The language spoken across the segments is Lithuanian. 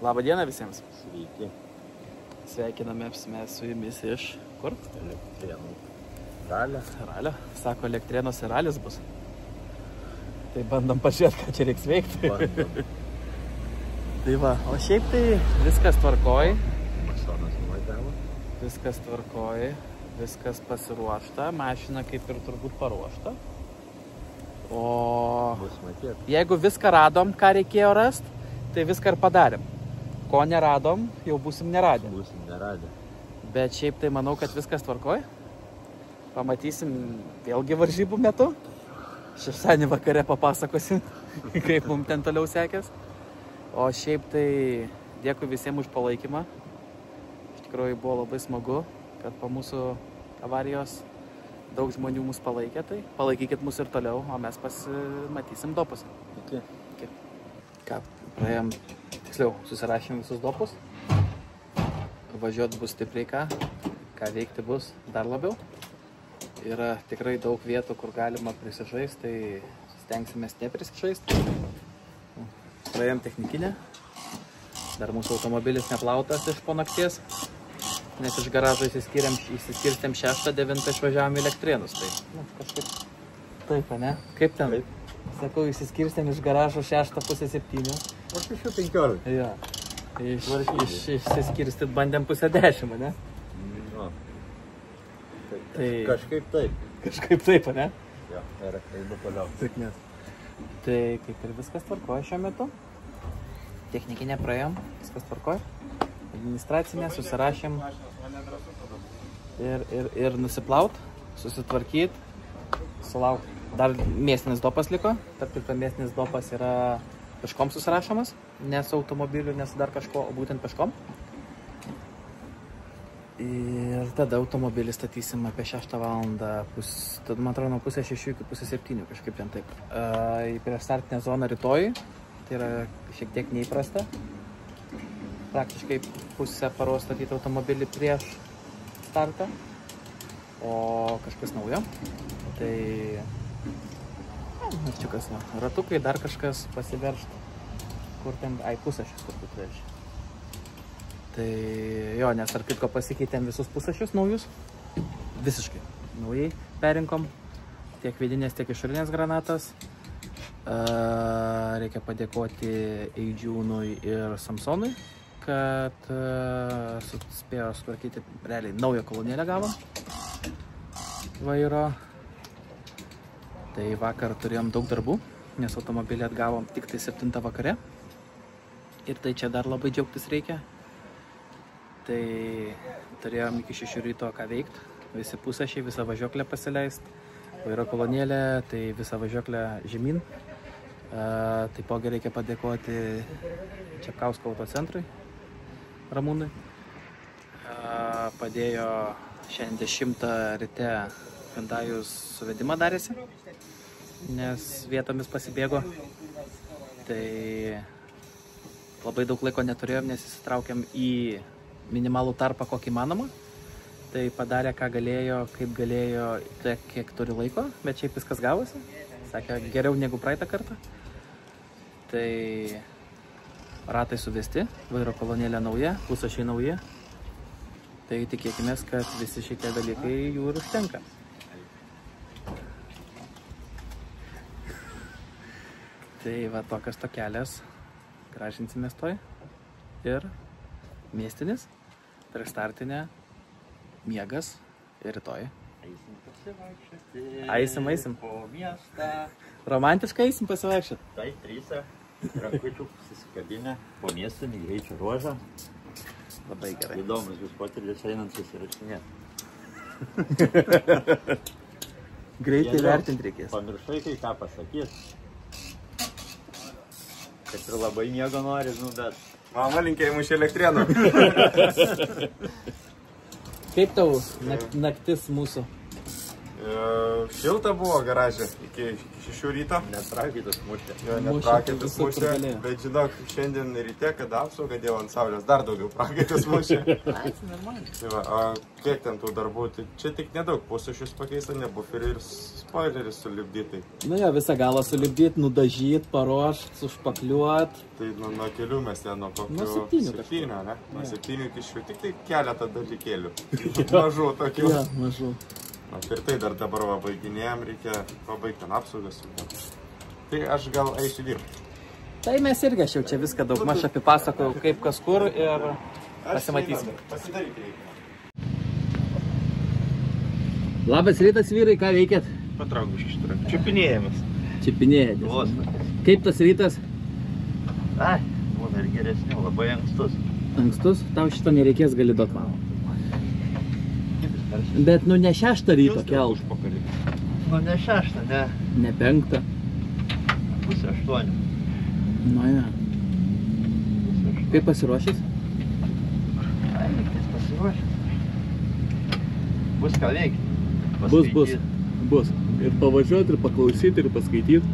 Labą dieną visiems. Sveiki. Sveikiname mes su jumis iš kur? Elektrėnų ralio. Ralio. Sako, Elektrėnuose ralis bus. Tai bandom pažiūrėti, ką čia reiks veikti. Tai va, o šiaip tai viskas tvarkoj. Mašonas nuvažiavo. Viskas tvarkoj, viskas pasiruošta, mašina kaip ir turbūt paruošta. O Bus matėt. jeigu viską radom, ką reikėjo rasti, tai viską ir padarėm. Ko neradom, jau būsim neradę. Būsim neradę. Bet šiaip tai manau, kad viskas tvarkoj. Pamatysim vėlgi varžybų metu. Šeštadienį vakare papasakosim, kaip mums ten toliau sekės. O šiaip tai dėkui visiems už palaikymą. Iš tikrųjų buvo labai smagu, kad po mūsų avarijos daug žmonių mus palaikė. Tai palaikykit mus ir toliau, o mes pasimatysim dopus. Iki. Ką, praėjom, tiksliau, susirašėm visus dopus. Važiuot bus stipriai ką veikti bus dar labiau. Yra tikrai daug vietų, kur galima prisižaisti, tai stengsimės neprisižaisti. Praėjom technikinę. Dar mūsų automobilis neplautas iš po nakties, nes iš garažo įsiskirstėm 6-9 išvažiavom į Elektrėnus. Tai, kažkaip taip, ne? Kaip ten? Taip. Sakau, įsiskirstėm iš garažo 6:30. O 6:15. Jo. Išsiskirstyt bandėm 9:30, ne? Nu. Tai Kažkaip taip. kažkaip taip, ne? Jo, ir einu toliau. Sėkmės. Tai kaip ir viskas tvarkoja šiuo metu. Technikinę praėjom, viskas tvarkoja. Administracinę susirašėm ir nusiplaut, susitvarkyt, sulauk. Dar mėsinis dopas liko. Tarp kitko mėsinis dopas yra peškom susirašomas, ne su automobiliu, ne su dar kažko, o būtent peškom. Ir tada automobilį statysim apie 6 valandą, man atrodo, nuo 5:30 iki 5:30, kažkaip ten taip. Į priešstartinę zoną rytoj, tai yra šiek tiek neįprasta. Praktiškai pusę paros statyti automobilį prieš startą, o kažkas naujo. Tai marčiukas, ratukai, dar kažkas pasiveršt, kur ten, 1,6 turbūt reiškia. Tai jo, nes ar kitko pasikeitėm visus pusašius naujus, visiškai naujai perinkom, tiek vidinės, tiek išorinės granatas. Reikia padėkoti Eidžiūnui ir Samsonui, kad spėjo sutvarkyti, realiai naują kolonėlę gavo vairo. Tai vakar turėjom daug darbų, nes automobilį atgavom tik tai 7 vakare. Ir tai čia dar labai džiaugtis reikia. Tai turėjom iki 6 ryto ką veikti, visi pusašiai, visą važiuoklę pasileist, vairo kolonėlę, tai visą važiuoklę žemyn. Taipogi reikia padėkoti Čepkausko autocentrui, Ramūnui. Padėjo šiandien 10 ryte Hyundai'us suvedimą darėsi, nes vietomis pasibėgo. Tai labai daug laiko neturėjom, nes įsitraukėm į minimalų tarpą kokį įmanoma. Tai padarė, ką galėjo, kaip galėjo, tiek kiek turi laiko, bet šiaip viskas gavosi. Sakė, geriau negu praeitą kartą. Tai ratai suvesti, vairo kolonėlė nauja, pusašiai nauji. Tai tikėkime, kad visi šitie dalykai jų ir užtenka. Tai va tokios tokelės, gražinsimės toj. Ir miestinis, priešstartinė, miegas ir rytoj. Eisim. Po miestą. Romantiškai eisim pasivaikščiot. Tai 3 rankučių susikabinę po miestinį greičio ruožą. Labai gerai. Įdomus bus potyris einant susirašinėti. Greitai vertinti reikės. Pamiršai kai ką pasakys. Kad ir labai miego nori, bet... Mama, linkėjimų iš Elektrėnų. Kaip tau naktis mūsų? Šilta buvo garaže iki 6 ryto. Netrakaitas mušė. Jo, net prakaitas mušė, bet žinok, šiandien ryte, kada apsaugą dėjau ant saulės, dar daugiau prakaitas mušė. Tai va, o kiek ten tų darbų, tai čia tik nedaug, pusušius pakeista, ne buferį ir spoilerį sulipdytai. Nu jo, visą galą sulipdyti, nudažyti, paruošti, sušpakliuoti. Tai nuo kelių mes ten nuo kokių... Nuo 7, ne? Nuo 7 iki 6, tik tai keletą dalykėlių. Mažų tokių. Jo, mažų. Ir tai dar dabar va baiginėjom, reikia pabaigti ten apsaugas. Tai aš gal eisiu dirbti. Tai mes irgi aš jau čia viską daug maž apipasakojau, kaip kas kur ir pasimatysim. Pasidaryti reikia. Labas rytas, vyrai, ką veikėt? Patrauk iš ištarą. Čiupinėjimas. Čiupinėjat. Vos. Kaip tas rytas? Ai, būna ir geresnių, labai ankstus. Ankstus? Tau šito nereikės, gali duot man. Bet nu ne 6 ryto kelt. Nu ne 6, ne. Ne 5. Pusė 8. Nu ja. Kaip pasiruošęs? Ai, liktais pasiruošęs. Bus ką veikti. Bus. Ir pavažiuoti, ir paklausyti, ir paskaityti.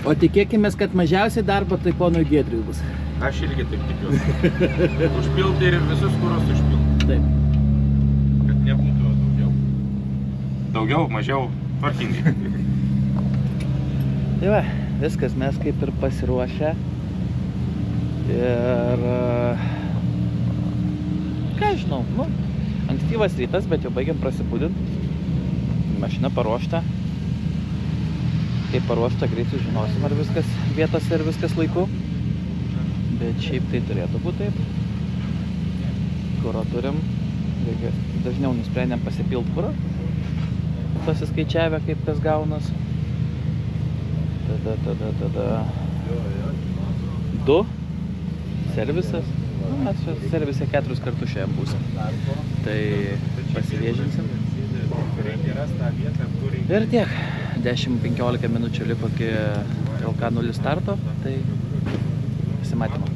O tikėkimės, kad mažiausiai darbo tai ponui Giedriui bus. Aš irgi taip tikiuosi. Užpilti ir visus kurus užpilti. Taip. Kad nebūtų daugiau. Daugiau, mažiau, tvarkingai. Tai va, viskas mes kaip ir pasiruošę. Ir... ką žinau, nu, ankstyvas rytas, bet jau baigiam prasibudinti. Mašina paruošta. Kaip paruošta, greit sužinosim, ar viskas vietose ir viskas laiku. Bet šiaip tai turėtų būti taip. Kuro turim. Dažniau nusprendėm pasipilti kurą. Pasiskaičiavę, kaip kas gaunas. Tada 2 servisas. Nu, mes servise 4 kartus šiandien būsim. Tai pasivėžinsim. Ir tiek. 10-15 minučių liko iki LK0 starto. Tai pasimatymą.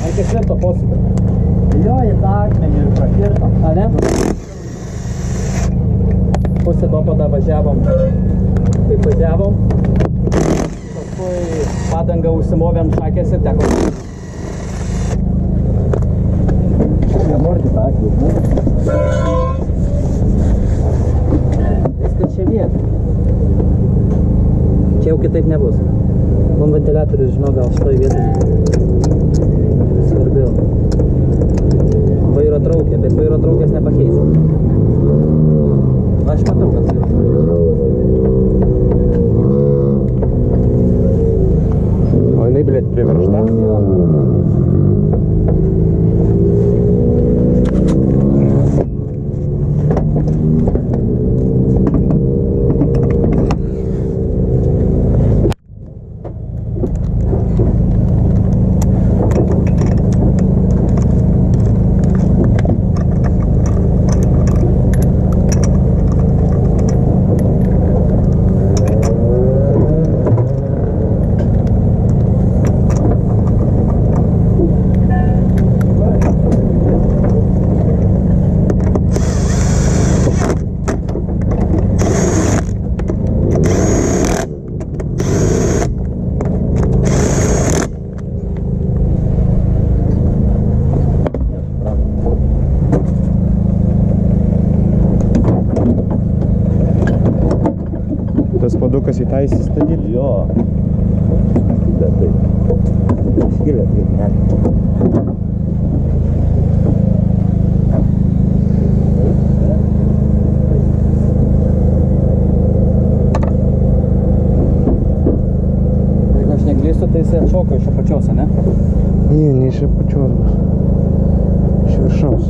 Ar kirto posūkio? Jo, į tą akmenį ir prakirto. A, ne? Pusę to pada važiavom. Taip važiavom. Paskui padangą užsimovėm šakės ir teko. Nemordi tą akmenį, ne? Viskas čia vieta. Čia jau kitaip nebus. Vien ventiliatorius, žinau, gal šitoj vietoj svarbiau. Vairo traukia, bet vairo traukės nepakeis. Aš matau, kad tai. O jinai, blėt, priveržta? Tas padukas į tą įsistatyti? Jo. Bet taip. Skilė taip net. Jeigu aš neklystu, tai jisai atšoko iš apačios, ne? Ne iš apačios bus. Iš viršaus.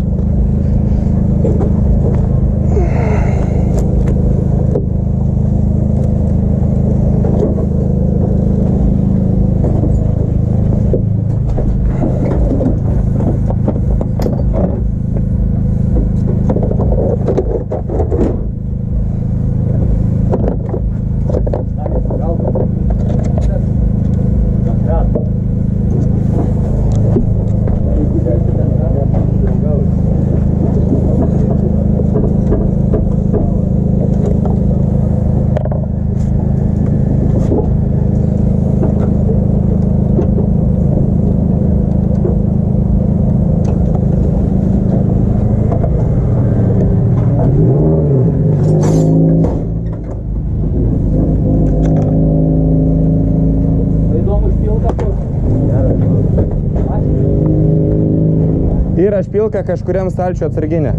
Yra špilka kažkuriam stalčiui atsarginė.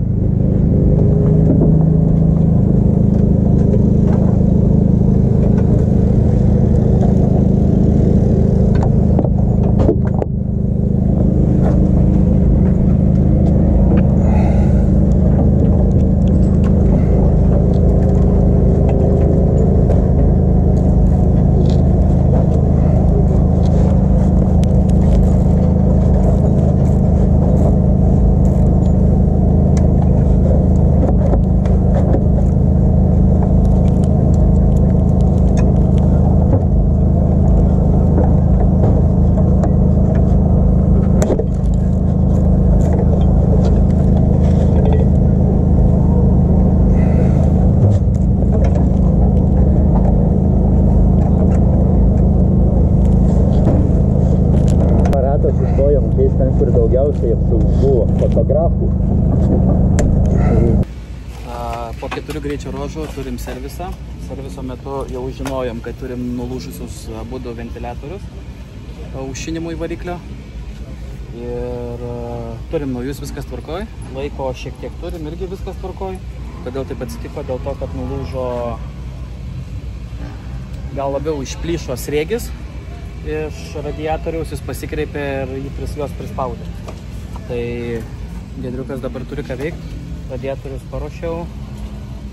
Kur daugiausiai apsaugų fotografų. Po 4 greičio ruožų turim servisą. Serviso metu jau žinojom, kad turim nulūžusius abudu ventiliatorius aušinimui variklio. Ir turim naujus, viskas tvarkoj. Laiko šiek tiek turim, irgi viskas tvarkoj. Kodėl taip atsitiko? Dėl to, kad nulūžo, gal labiau išplyšo sriegis iš radiatoriaus, jis pasikreipė ir jį jos prispaudė. Tai Giedriukas dabar turi ką veikti, radiatorius paruošiau,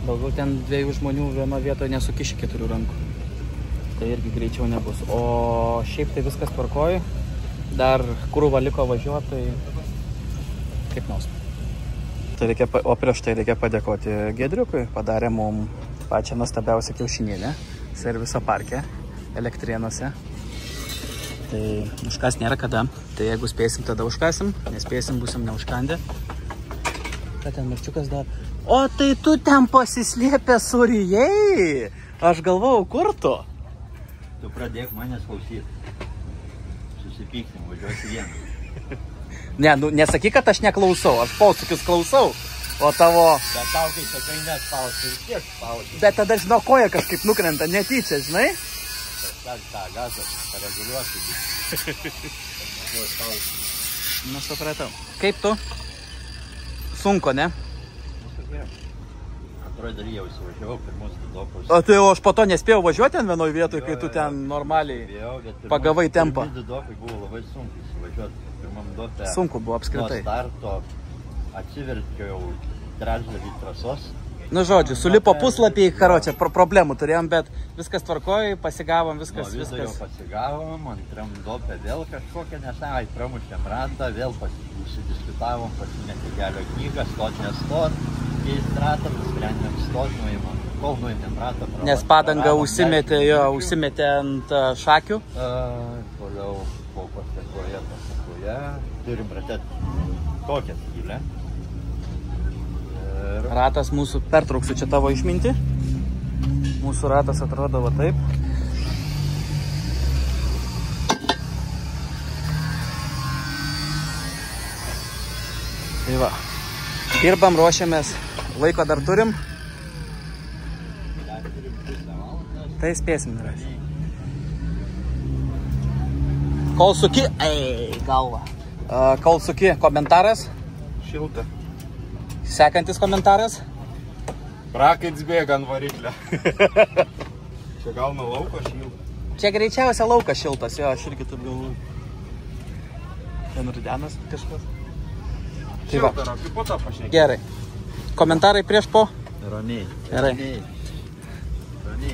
daugiau ten 2 žmonių vieno vietoje nesukiši 4 rankų. Tai irgi greičiau nebus. O šiaip tai viskas tvarkoj, dar krūva liko važiuoti, tai kaip nors. prieš tai reikia padėkoti Giedriukui. Padarė mum pačią nuostabiausią kiaušinėlę serviso parke Elektrėnuose. Tai užkas nėra kada. Tai jeigu spėsim, tada užkasim. Nespėsim, būsim neužkandę. Ką ten marčiukas dar? O tai tu ten pasislėpę surijai! Aš galvojau, kur tu? Tu pradėk manęs klausyti. Susipyksim, važiuosi vieną. Ne, nu, nesakyk, kad aš neklausau. Aš posūkius klausau. O tavo... Bet tau, kai sakai, nespausi, vis tiek spausi. Bet tada, žinau, koja kažkaip nukrenta netyčia, žinai? Tak, tą gazą pareguliuosi. Nu, supratau. Kaip tu? Sunku, ne? Antroji daly jau įsivažiavau, pirmus didopus. O tai aš po to nespėjau važiuoti ten vienoj vietoj, kai tu ten normaliai pagavai tempą. Pirmi didopai buvo labai sunku įsivažiuoti. Pirmam dopė. Sunku buvo apskritai. Nuo starto atsiverčiau trečdalį trasos. Nu, žodžiu, sulipo puslapiai, karočią, problemų turėjom, bet viskas tvarkoja, pasigavom, viskas. Nuo viso jau pasigavom, antram dopė vėl kažkokią nesavai, pramušėm ratą, vėl užsidiskutavom, pasimetė kelio knygą, stot, nestot, keist ratą, nusprendėm stot, kol nuėmėm ratą. Nes padanga užsimetė ant šakių. Toliau po pasakoje, turim ratę tokią skylę. Ratas mūsų, pertrauksiu čia tavo išmintį. Mūsų ratas atrodo va taip. Tai va. Dirbam, ruošiamės. Laiko dar turim. Tai spėsim. Kol suki... galva. Kol suki, komentaras. Šilta. Sekantis komentaras. Prakaits bėga ant variklio. Čia gal nuo lauko šilta. Čia greičiausia laukas šiltas, jo, aš irgi taip galvoju. Ten rudenas kažkas. Šilta, Rokai, po to pašnekėsim. Gerai. Komentarai prieš po? Ramiai. Gerai. Ramiai,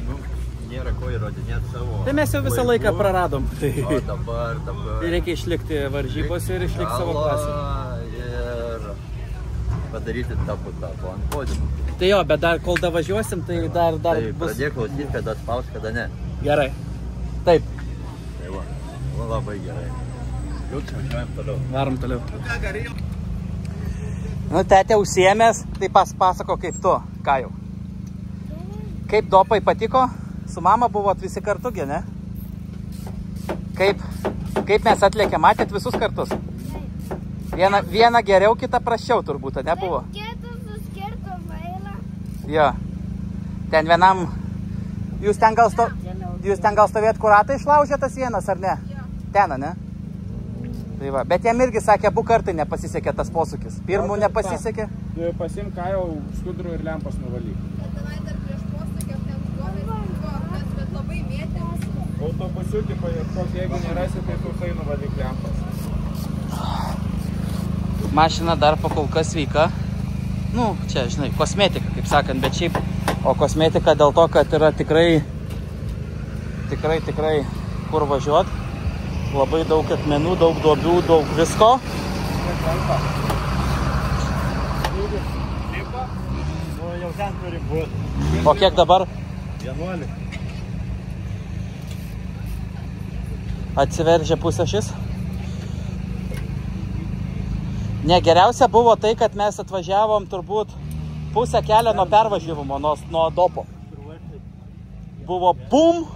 nėra ko įrodinėti savo. Tai mes jau visą laiką praradom. O dabar. Tai reikia išlikti varžybos ir išlikti savo klasę. Ir padaryti tapu ant podiumo. Tai jo, bet dar kol davažiuosim, tai dar Tai bus... pradėk klausyti, kada spaus, kada ne. Gerai. Taip. Tai va, labai gerai. Jau čia važiuojam toliau. Varom toliau. Nu, tetė užsiėmęs, tai pasako kaip tu, Kajau. Kaip dopai patiko? Su mama buvot visi kartu, ne? Kaip mes atlėkė, matėt visus kartus? Viena geriau, kita prasčiau turbūt, ne buvo? Jo. Ten vienam... Jūs ten gal stovėt, kur ratą išlaužė tas vienas, ar ne? Ten, ne? Tai va. Bet jam irgi sakė, abu kartai nepasisekė tas posūkis. Pirmų nepasisekė. Pasim Kajau skudrų ir lempas nuvalyk. Bet tenai dar prieš posūkį, ten duomenys, bet labai mėtėms. Autobusiukį paieškok, jeigu nerasi, tai sausai nuvalyk lempas. Mašina dar po kol kas sveika. Nu, čia, žinai, kosmetika, kaip sakant, bet šiaip, o kosmetika dėl to, kad yra tikrai kur važiuot. Labai daug akmenų, daug duobių, daug visko. Nu, jau ten turi būti. O kiek dabar? 11. Atsiveržė pusę šis. Ne, geriausia buvo tai, kad mes atvažiavom turbūt pusę kelio nuo pervažiavimo, nuo dopo. Buvo bum.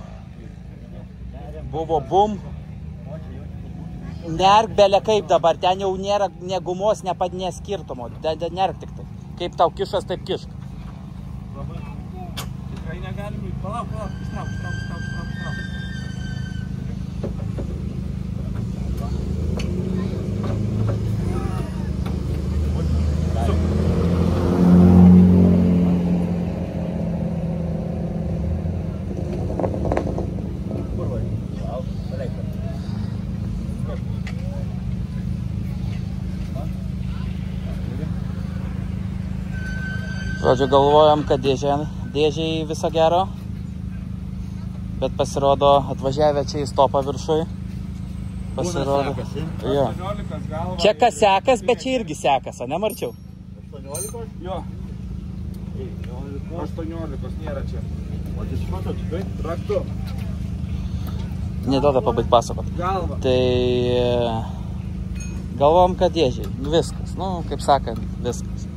Nerk belė kaip dabar, ten jau nėra negumos, nepadinės skirtumo. Nerk tik tai. Kaip tau kišas, taip kišk. Tikrai negalim įti. Palauk, ištrauk. Žodžiu, galvojom, kad dėžiai viso gero, bet pasirodo atvažiavę čia į stopą viršui. Pasirodo. Jo. Čia kas sekas, bet čia irgi sekas, ne Marčiau? 18? Jo. 18 nėra čia. O tai matot, kaip? Raktu. Neduoda pabaigt pasakot. Galva. Tai galvom, kad dėžiai. Nu viskas. Nu, kaip sakant, viskas.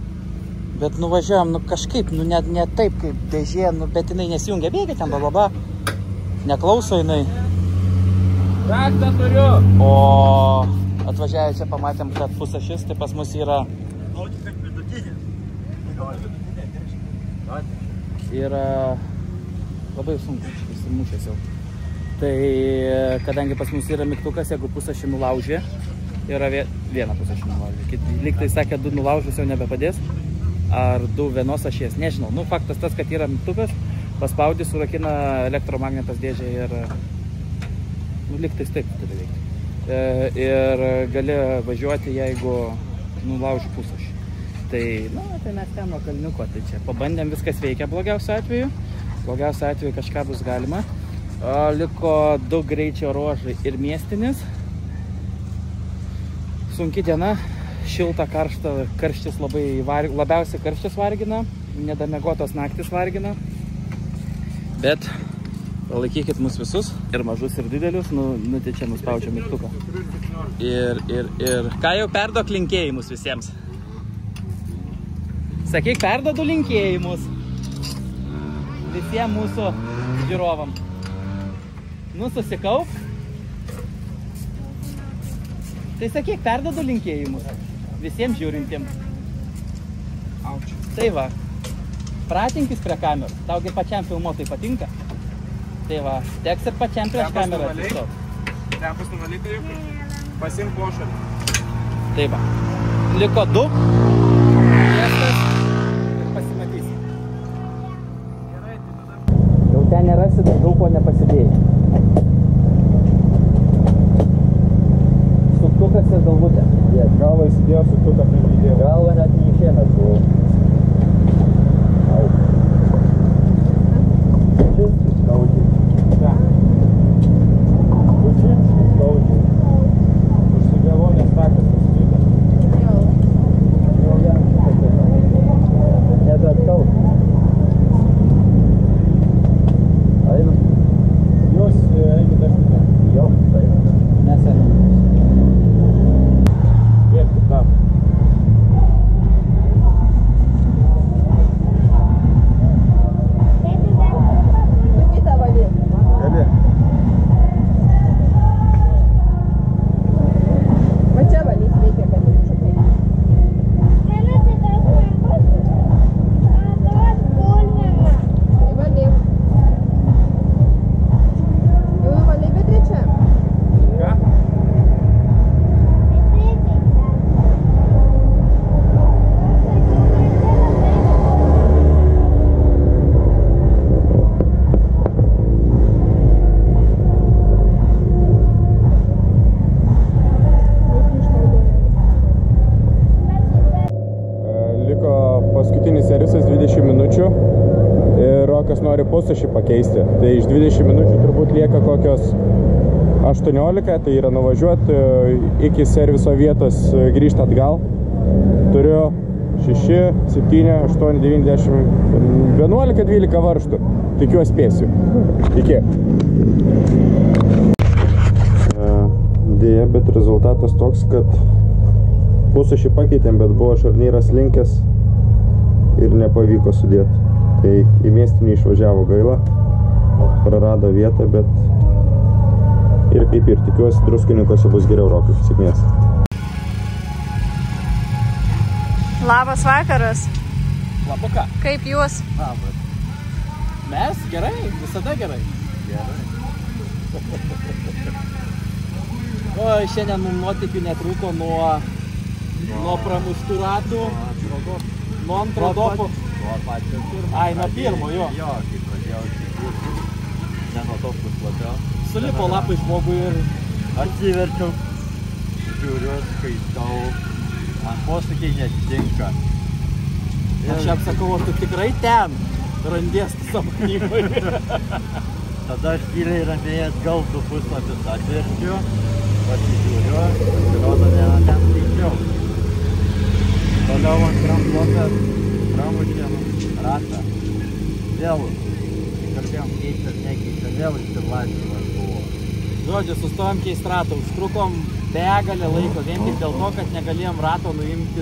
Bet nuvažiuojam, nu kažkaip, nu ne taip kaip dėžė, nu bet jinai nesijungia bėgia ten, blablabla. Neklauso jinai. Raktą turiu. O atvažiavę čia pamatėm, kad pusašis, tai pas mus yra... O, tik kaip vidutinė. Yra labai sunku, įsimušęs jau. Tai kadangi pas mus yra mygtukas, jeigu pusašį nulaužė, yra vieną pusašį nulaužė. Lyg tai sakė, 2 nulaužus jau nebepadės. Ar 2 vienos ašies, nežinau. Nu, faktas tas, kad yra mygtukas, paspaudį, surakina elektromagnetas dėžę ir... Nu, lyg tai taip turi veikti. Ir gali važiuoti, jeigu nulauži pusašį. Tai, nu, tai mes ten nuo kalniuko, tai čia pabandėm, viskas veikia blogiausiu atveju. Blogiausiu atveju kažką bus galima. Liko 2 greičio ruožai ir miestinis. Sunki diena, šilta, karšta, karštis labiausiai karštis vargina, nedamiegotos naktis vargina. Bet palaikykit mus visus, ir mažus, ir didelius, nu tai čia nuspaudžia mygtuką. Ir ką jau perduok linkėjimus visiems? Sakyk, perdodu linkėjimus visiems mūsų žiūrovam. Nu, susikaup. Tai sakyk, perdodu linkėjimus visiems žiūrintiem. Aučiu. Tai va, pratinkis prie kamerų. Taugi pačiam filmuotojai patinka. Tai va, teks ir pačiam prieš kamerą atsistot. Tempus nuvalyti juk. Pasimk pošalį. Tai va, liko 2. Miestas. Ten nerasi daugiau, ko nepasidėjai. Suktukas ir galvutė. Galvą įsidėjau, suktuką pridėjau. Galva net neišėmės buvo. Au. Šis skaudžiai. Ką? Šis skaudžiai. Užsigavo, nes takas pasidėjo. Jau jam. Nebeatskaudžiai. Jūs eikit aš ten. Jo, tai. Mes einam. Bėgti tam. Tu kitą valyk. Gali. Va čia valyk reikia, kad iššukai. Tai valyk. Jau valyk, bet čia. Ką? Liko paskutinis servisas 20 minučių ir Rokas nori pusašį pakeisti. Tai iš 20 minučių turbūt lieka kokios 18, tai yra nuvažiuoti iki serviso vietos grįžti atgal. Turiu 6, 7, 8, 9, 10, 11, 12 varžtų. Tikiuosi spėsiu. Iki. Dėja, bet rezultatas toks, kad pusašį pakeitėm, bet buvo šarnyras linkęs ir nepavyko sudėti. Tai į miestinį išvažiavo gaila, prarado vietą, bet ir kaip ir tikiuosi, Druskininkuose bus geriau. Rokai. Sėkmės. Labas vakaras. Labuka. Kaip jūs? Labas. Mes gerai, visada gerai. Gerai. O šiandien mums nuotykių netrūko nuo pramuštų ratų, nuo antro dopo. Nuo pačio pirmo. Ai, nuo pirmo, jo. Jo, kai pradėjau tikėti, ne nuo to puslapio. Sulipo lapai žmogui ir... Atsiverčiau, žiūriu, skaitau, man posakiai netinka. Aš jam sakau, o tu tikrai ten randies savo knygoj. Tada aš tyliai ramiai atgal du puslapius atverčiu, pasižiūriu, pasirodo, ne ten skaičiau. Toliau antram bloke pramušėm ratą. Vėl kalbėjom keičia, nekeičia, vėl išsilaisvimas buvo. Žodžiu, sustojom keist ratą, užtrukom begalę laiko, vien tik dėl to, kad negalėjom rato nuimti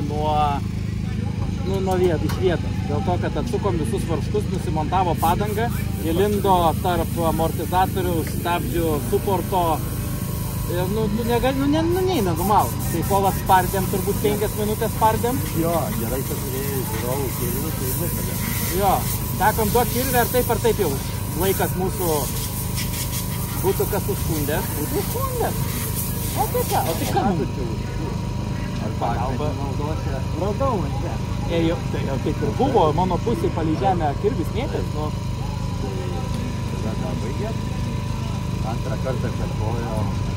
iš vietos. Dėl to, kad atsukom visus varžtus, nusimontavo padangą, įlindo tarp amortizatoriaus, stabdžių, suporto. Ir neina numal. Tai kol atspardėm, turbūt 5 minutės spardėm. Jo, gerai, kad turėjai žiūrovų kirvių, tai nukalė. Jo, tekom duok kirvį, ar taip jau laikas mūsų būtų kas užskundęs. Būtų užskundęs. O tai ką? O tai ką mums? Ar pagalba naudosi? Radau, man čia. Tai jau kaip ir buvo, mano pusėj palei žemę kirvis mėtės. Tada baigėt. Antrą kartą kartojo,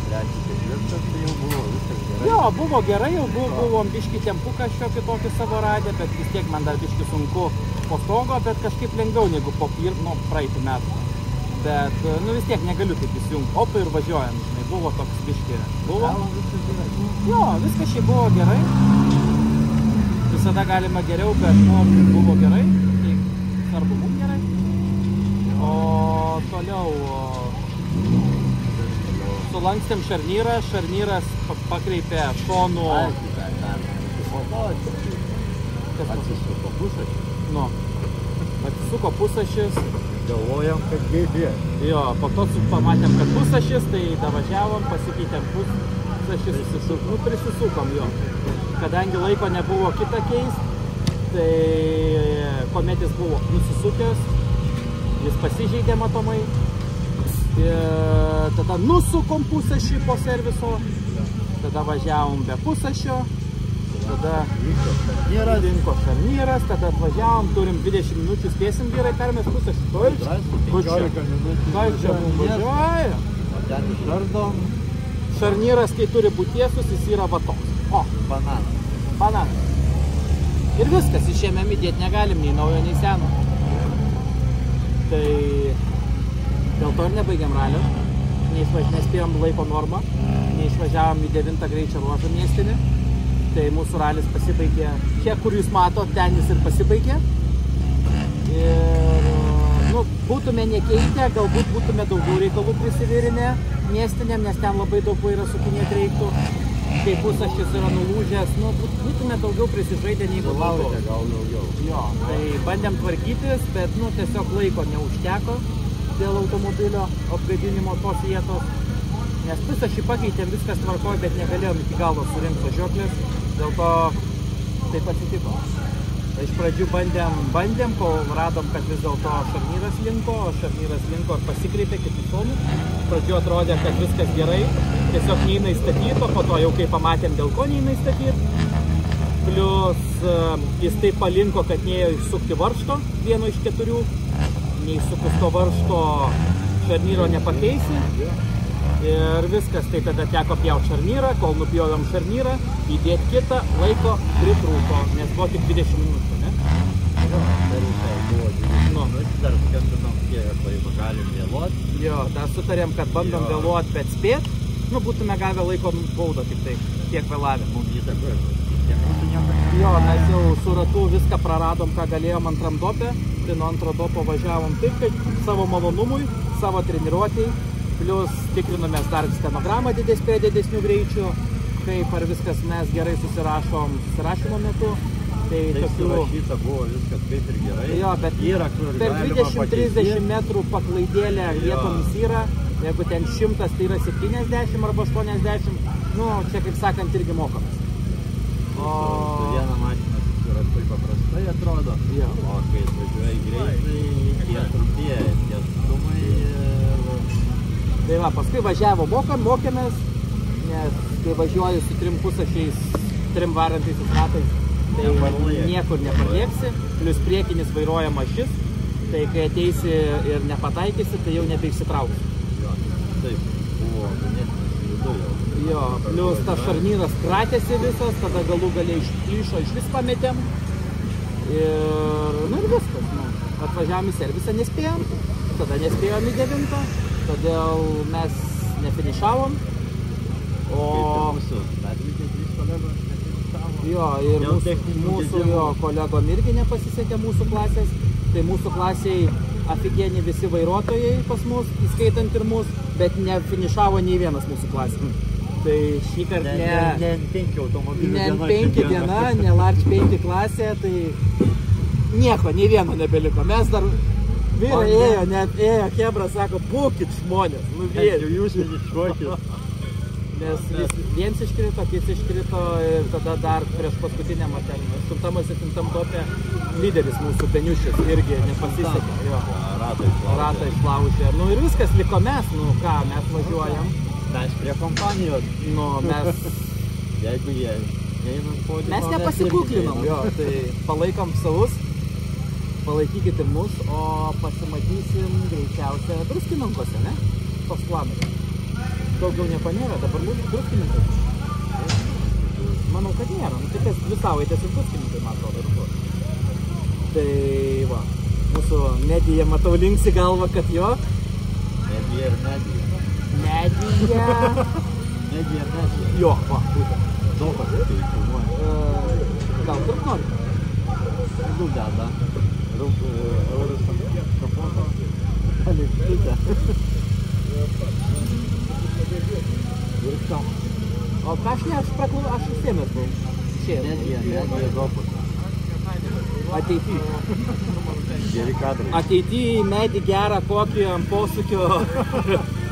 trečią, ketvirtą, tai jau buvo viskas gerai. Jo, buvo gerai, jau buvom biškį tempuką šiokį tokį savo radę, bet vis tiek man dar biškį sunku po stogo, bet kažkaip lengviau negu po praeitų metų. Bet, vis tiek negaliu taip įsijungti. Opa ir važiuojam, žinai, buvo toks biškį. Buvo? Jo, viskas šiaip buvo gerai. Visada galima geriau, bet buvo gerai. Tai svarbu mums gerai. O toliau sulankstėm šarnyrą, šarnyras pakreipė šonų. Atsisuko pusašis. Nu, atsisuko pusašis. Galvojam, kad gėdė. Jo, po to pamatėm, kad pusašis, tai davažiavom, pasikeitėm pusašis, prisisukom jo. Kadangi laiko nebuvo kitą keist, tai kuomet jis buvo nusisukęs, jis pasižeidė matomai. Ir tada nusukom pusašį po serviso, tada važiavom be pusašio, tada rinko šarnyras, tada atvažiavom, turim 20 minučių, spėsim vyrai permės pusašį. Kaip čia mums važiuoja? O ten išvardom. Šarnyras, kai turi būt tiesus, jis yra va toks. O, bananas. Ir viskas, išėmėm įdėti negalim, nei naujo, nei seno. Tai dėl to ir nebaigėm ralio, nespėjom laiko normą, neišvažiavom į 9 greičio ruožą miestinį, tai mūsų ralis pasibaigė, čia kur jūs matot, ten jis ir pasibaigė. Ir būtume nekeitę, galbūt būtume daugiau reikalų prisivirinę miestiniam, nes ten labai daug vairą sukinėti reiktų. Kai pusašis yra nulūžęs, būtume daugiau prisižaidę nei būtų. Gal daugiau. Jo, tai bandėm tvarkytis, bet tiesiog laiko neužteko dėl automobilio apgadinimo tos vietos. Nes pusašį pakeitėm, viskas tvarkojo, bet negalėjom iki galo surinkti važiuoklės, dėl to taip atsitiko. Iš pradžių bandėm, kol radom, kad vis dėlto šarnyras linko ir pasikreipė kitų šonų. Pradžiu atrodė, kad viskas gerai, tiesiog neina įstatyti, o po to jau kai pamatėm, dėl ko neina įstatyti. Plius jis taip palinko, kad neėjo įsukti varžto, vieno iš 4, neįsukus to varžto šarnyro nepakeisi. Ir viskas, tai tada teko pjauti šarnyrą, kol nupjovėm šarnyrą, įdėti kitą, laiko pritrūko, nes buvo tik 20 minučių, ne? Buvo 20 minučių, dar skambinom, kiek galim vėluoti. Jo, dar sutarėm, kad bandom vėluoti, bet spėt, būtume gavę laiko baudą tik tai, tiek vėlavę. Mums įtakoja, tiek mūsų nieko. Jo, mes jau su ratu viską praradom, ką galėjom antram dope, tai nuo antro dopo važiavom taip, kad savo malonumui, savo treniruotei. Plius tikrinomės dar stenogramą prie didesnių greičių, kaip ar viskas mes gerai susirašymo metu. Tai surašyta buvo viskas kaip ir gerai. Jo, bet per 20-30 metrų paklaidėlė vietomis yra, jeigu ten 100, tai yra 70 arba 80, čia kaip sakant irgi mokomės. Su viena mašina susirašai paprastai atrodo, o kai atvažiuoji greitai, tie trumpėja, tie stumai. Tai va, paskui mokėmės, nes kai važiuoju su 3 pusašiais, 3 varantais ratais, tai niekur nepalieksi, plius priekinis vairuojama šis, tai kai ateisi ir nepataikysi, tai jau nebeišsitrauksi. Jo, taip, buvo ganėtinai slidu jau. Jo, plius tas šarnyras kratėsi visas, tada galų galiai išplyšo, išvis pametėm. Ir viskas, atvažiavom į servisą, nespėjom, tada nespėjom į 9. Todėl mes nefinišavom, o... Kaip ir mūsų, dar lygiai 3 kolegos nefinišavo. Jo, ir mūsų kolegom irgi nepasisekė mūsų klasės. Tai mūsų klasiai aфиgieni visi vairuotojai pas mus, įskaitant ir mus, bet nefinišavo nei vienas mūsų klasė. Tai šį kartą ne 5 automobilių ne 5 diena, ne large 5 klasė, tai nieko, nei vieno nebeliko. Mes dar vyrai ėjo, net ėjo, Kebra sako, būkit žmonės, nuvėliau. Jūs iššokit. Nes viens iškrito, kits iškrito ir tada dar prieš paskutiniam 8-7 topė lyderis mūsų Beniušis irgi nepasisekė. Ratą išlaužė. Nu ir viskas, liko mes, nu ką, mes važiuojam. Mes prie kompanijos. Nu, mes... Jeigu jie einam podiumą... Mes nepasikuklinom, jo, tai palaikom savus, palaikykit ir mus, o pasimatysim greičiausia Druskininkuose, ne? Toks planas. Daugiau nieko nėra, dabar mūsų Druskininkai. Manau, kad nėra, nu tai kas 2 savaitės ir Druskininkai, man atrodo, ir buvo. Tai va, mūsų Medija, matau, linksi galvą, kad jo. Medija ir Medija. Medija. Medija ir Medija. Jo, va, būtent. Daug pasikai filmuoja. Gal tur nori? Du deda. Eurus kapoto. Palikštutę. Virkščiom. O ką aš ne, aš užsiemęs buvau. Medija Gopus. Ateity. Geri kadrai. Ateity medį gerą kokį ant posūkio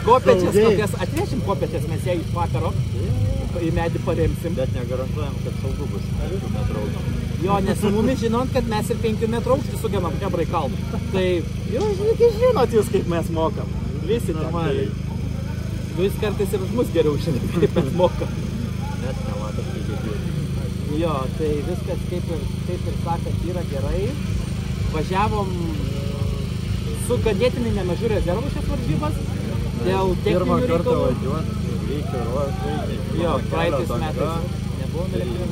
kopėčias, kokias atvešim kopėčias mes ją iš vakaro. Į medį paremsim. Bet negarantuojam, kad saugu bus 5 metrų aukštį. Jo, nes su mumis žinot, kad mes ir 5 metrų aukštį sugebam Kebrai kalbą. Tai žinot jūs, kaip mes mokam. Visi normaliai. Jūs kartais ir už mus geriau žinot, kaip mes mokam. Mes nematom, kaip jūs. Jo, tai viskas kaip ir sakant yra gerai. Važiavom su ganėtinai nemažu rezervu šias varžybas. Dėl techninių reikalų. Pirmą kartą važiuot, greičio ruošai. Jo, praeitais metais nebuvom elektrinių.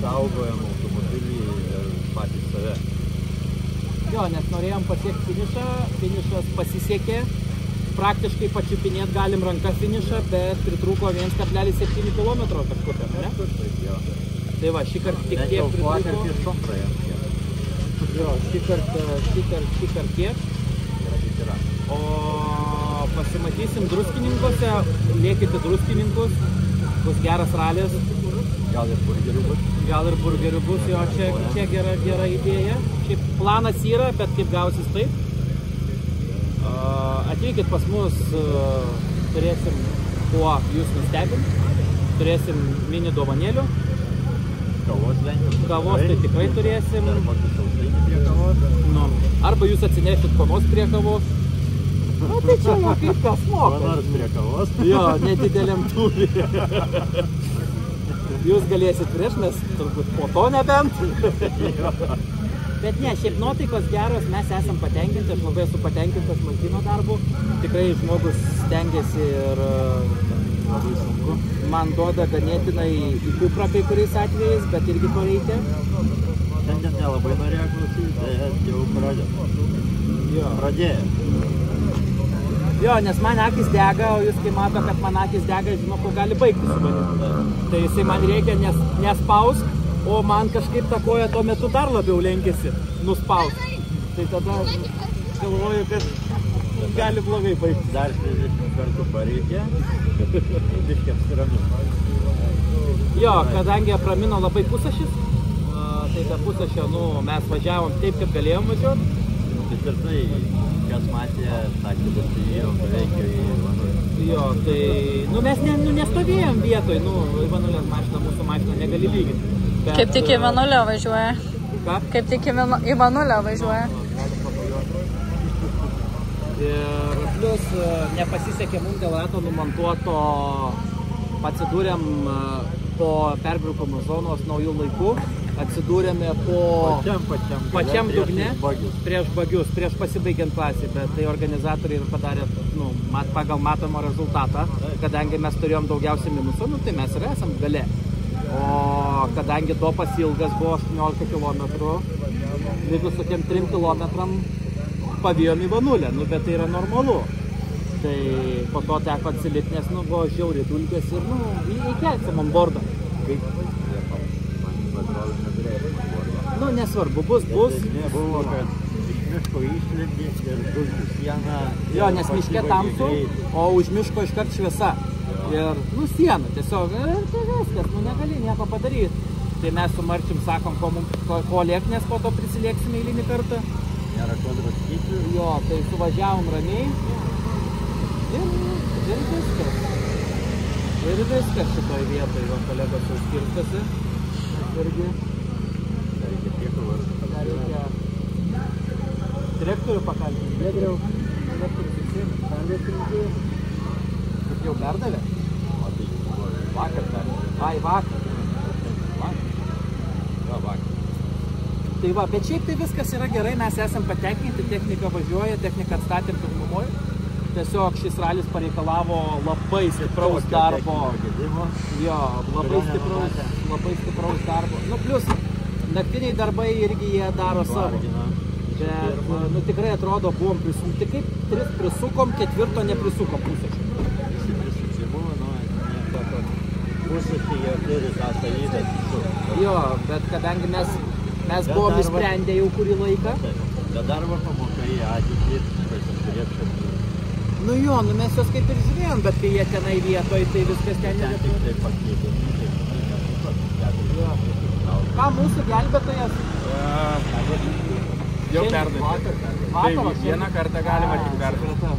Saugojom automobilį ir patys save. Jo, nes norėjom pasiekti finišą, finišas pasisekė. Praktiškai pačiupinėt galim ranką finišą, bet pritrūko 1,7 km kažkur, ne? Tai va, šį kartą tik tiek pritrūko. Jo, šį kartą tiek. O pasimatysim Druskininkuose, lėkite Druskininkus, bus geras ralis. Gal ir burgerių bus, jo, čia gera idėja. Šiaip planas yra, bet kaip gausis taip. Atvykit pas mus, turėsim kuo jūs nustebint, turėsim mini dovanėlių. Kavos tai tikrai turėsim. Arba jūs atsinešit kavos prie kavos. Nu, tai čia jau kaip kas moka. Nors prie kavos. Jo, nedideliam tūrį. Jūs galėsit prieš, mes turbūt po to nebent. Bet ne, šiaip nuotaikos geros, mes esam patenkinti, aš labai esu patenkintas Martyno darbu. Tikrai žmogus stengiasi ir labai sunku. Man duoda ganėtinai į kuprą kai kuriais atvejais, bet irgi to reikia. Šiandien nelabai norėjo klausyti, bet jau pradėjo. Jo, nes man akis dega, o jūs kai mato, kad man akis dega, žinau, ko gali baigti su manim. Tai jisai man reikia nespausk, o man kažkaip ta koja tuo metu dar labiau lenkėsi nuspaust. Tai tada galvoju, kad gali blogai baigti. Dar 30 kartų pareikia, biškai apsiramino. Jo, kadangi apramino labai pusašis, tai be pusašio, mes važiavom taip, kaip galėjom važiuoti. Bet ir tai, kas matė, sakė, kad tai jau beveik į Ivanulę. Jo, tai, mes nestovėjom vietoj, Ivanulės mašina, mūsų mašina negali lyginti. Kaip tik į Ivanulę važiuoja. Ką? Kaip tik į Ivanulę važiuoja. Ir plus nepasisekė mums dėl rato numontuoto, atsidūrėm po perbrukimo zonos naujų laikų, atsidūrėme po pačiam dugne prieš bagius, prieš pasibaigiant klasį, bet tai organizatoriai ir padarė pagal matomą rezultatą, kadangi mes turėjom daugiausiai minusų, tai mes ir esam gale. O kadangi topas ilgas buvo 18 km, likus tokiem 3 km pavijom į Vanulę, bet tai yra normalu. Tai po to teko atsilipti, nes buvo žiauri dulkės ir įkelsim ant bordą. Kaip atrodo, neturėjo paguodo. Nu, nesvarbu, bus. Nebuvo, kad iš miško išlendi ir dulkių sieną. Jo, nes miške tamsu, o už miško iškart šviesa. Ir, nu, siena, tiesiog, tai viskas, nu, negali nieko padaryti. Tai mes su Marčium sakom, ko liek, nes po to prisilieksime eilinį kartą. Nėra ko draskyti. Jo, tai suvažiavom ramiai. Ir viskas. Ir viskas šitoj vietoj, va, kolegos jau skirstosi. Irgi. Dar reikia direktorių pakalbinti. Direktorius visi, perdės rinkėjus. Kaip jau perdavė? Vakar perdavė. Ai, vakar. Tai va, bet šiaip tai viskas yra gerai, mes esam patenkinti, technika važiuoja, techniką atstatėm pirmumoj. Tiesiog šis ralis pareikalavo labai stipraus darbo. Jo, labai stipraus darbo. Nu, plus, naktiniai darbai irgi jie daro savo. Bet, nu, tikrai atrodo, buvom prisukti, kaip 3 prisukom, 4 neprisukom pusėčių. Visi prisukimų, nu, pusėčiai jie turi tą savybę. Jo, bet kadangi mes buvom įsprendę jau kurį laiką. Bet darbo pamoka į ateitį, pasiturėt šaktų. Nu jo, nu mes jos kaip ir žiūrėjom, bet kai jie tenai vietoj, tai viskas ten yra. Tik tai pakeitė. Ką mūsų gelbėtojas? Jau perdavė. Tai vieną kartą galima tik perdavė.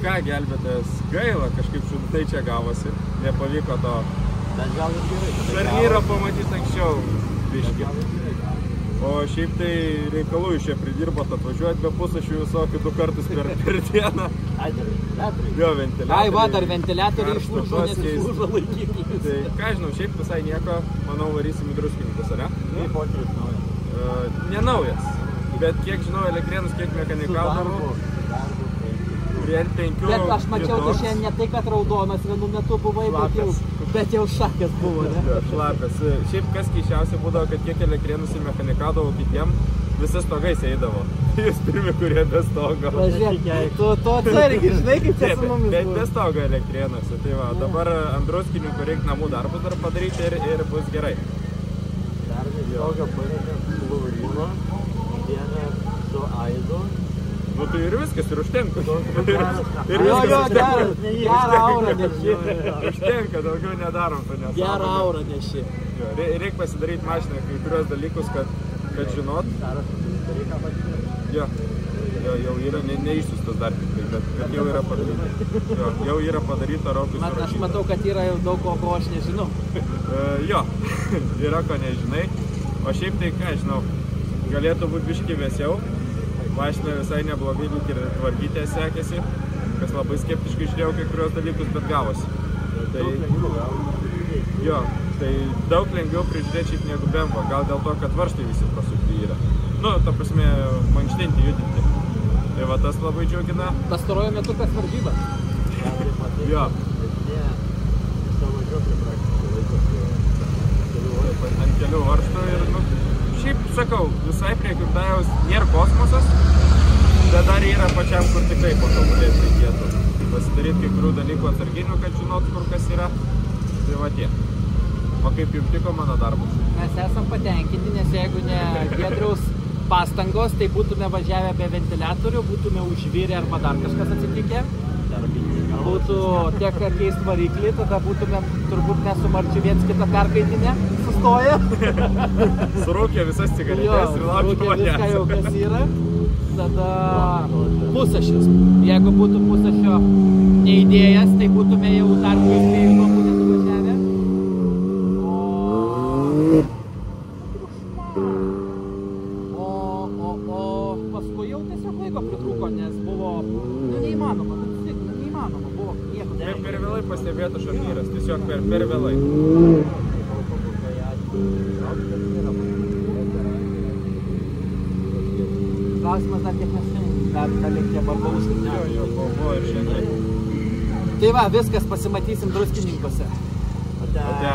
Ką gelbėtojas? Gaila, kažkaip šuntai čia gavosi. Nepavyko to šarnyro pamatyti anksčiau. Biškį. O šiaip tai reikalų iš čia pridirbot atvažiuot be pusašių visokių 2 kartus per dieną. Jo, ventiliatoriai. Ai, va, dar ventiliatoriai išlūžo, nes išlūžo laikiklis. Tai ką žinau, šiaip visai nieko, manau, varysim į Druskininkus, ar ne? Kaip pokytis naujas? Ne naujas, bet kiek žinau, Elektrėnus, kiek mekanikaudavau. Bet aš mačiau, tu šiandien ne tai, kad raudonas vienu metu buvai, bet jau šakės buvo, ne? Šlapės. Šiaip kas keišiausia būdavo, kad kiek Elektrėnus ir mekanikaudavau kitiem, visi stogais eidavo. Jūs pirmi, kurie be stogo. Pažiūrėk, tu atsargiai, žinai, kaip čia su mumis buvo. Bet be stogo Elektrėnuose. Tai va, dabar ant druskininkų reikia namų darbus dar padaryti ir bus gerai. Dar stogą pareikia Laurino, dieną su Aidu. Nu tai ir viskas, ir užtenka. Ir jo, gerą aurą neši. Užtenka, daugiau nedarom to nesąmonę. Gerą aurą neši. Reikia pasidaryti mašiną kai kurios dalykus, kad žinot. Jo, jau yra neišsiustas dar tikrai, bet jau yra padaryta. Jau yra padaryta, Rokui surašyta. Aš matau, kad yra jau daug ko aš nežinau. Jo, yra ko nežinai. O šiaip tai, ką žinau, galėtų būti biškį vėsiau. Mašina visai neblogai lyg ir tvarkytė sekėsi, kas labai skeptiškai žiūrėjau kai kurios dalykus, bet gavosi. Jo, tai daug lengviau prižiūrėti šiaip negu BMW, gal dėl to, kad varžtai visi prasukti yra. Nu, ta prasme, mankštinti, judinti. Tai va tas labai džiugina. Pastaruoju metu kas varžybas. Jo. Ant kelių varžtų ir, nu, šiaip sakau, visai prie Hyundaijaus nėra kosmosas, bet dar yra pačiam, kur tikrai patobulėti reikėtų. Pasidaryti kai kurių dalykų atsarginių, kad žinot, kur kas yra. Tai va tie. O kaip jums tiko mano darbas? Mes esam patenkinti, nes jeigu ne Giedriaus pastangos, tai būtume važiavę be ventiliatorių, būtume užvirę arba dar kažkas atsitikę. Būtų tiek keist variklį, tada būtume turbūt nesumarčiu viens kitą perkaitinę, sustoję. Surūkė visas cigaretės ir laukia manęs. Viską jau kas yra. Tada pusašis. Jeigu būtų pusašio neįdėjęs, tai būtume jau dar puikiai nuomonę nuvažiavę. O paskui jau tiesiog laiko pritrūko, nes buvo neįmanoma. Buvo nieko. Per vėlai pastebėtų šarnyras, tiesiog per vėlai. Klausimas dar kiek mes dar reikia barbausų. Jo, buvo ir šiandien. Tai va, viskas, pasimatysim Druskininkuose. Ate.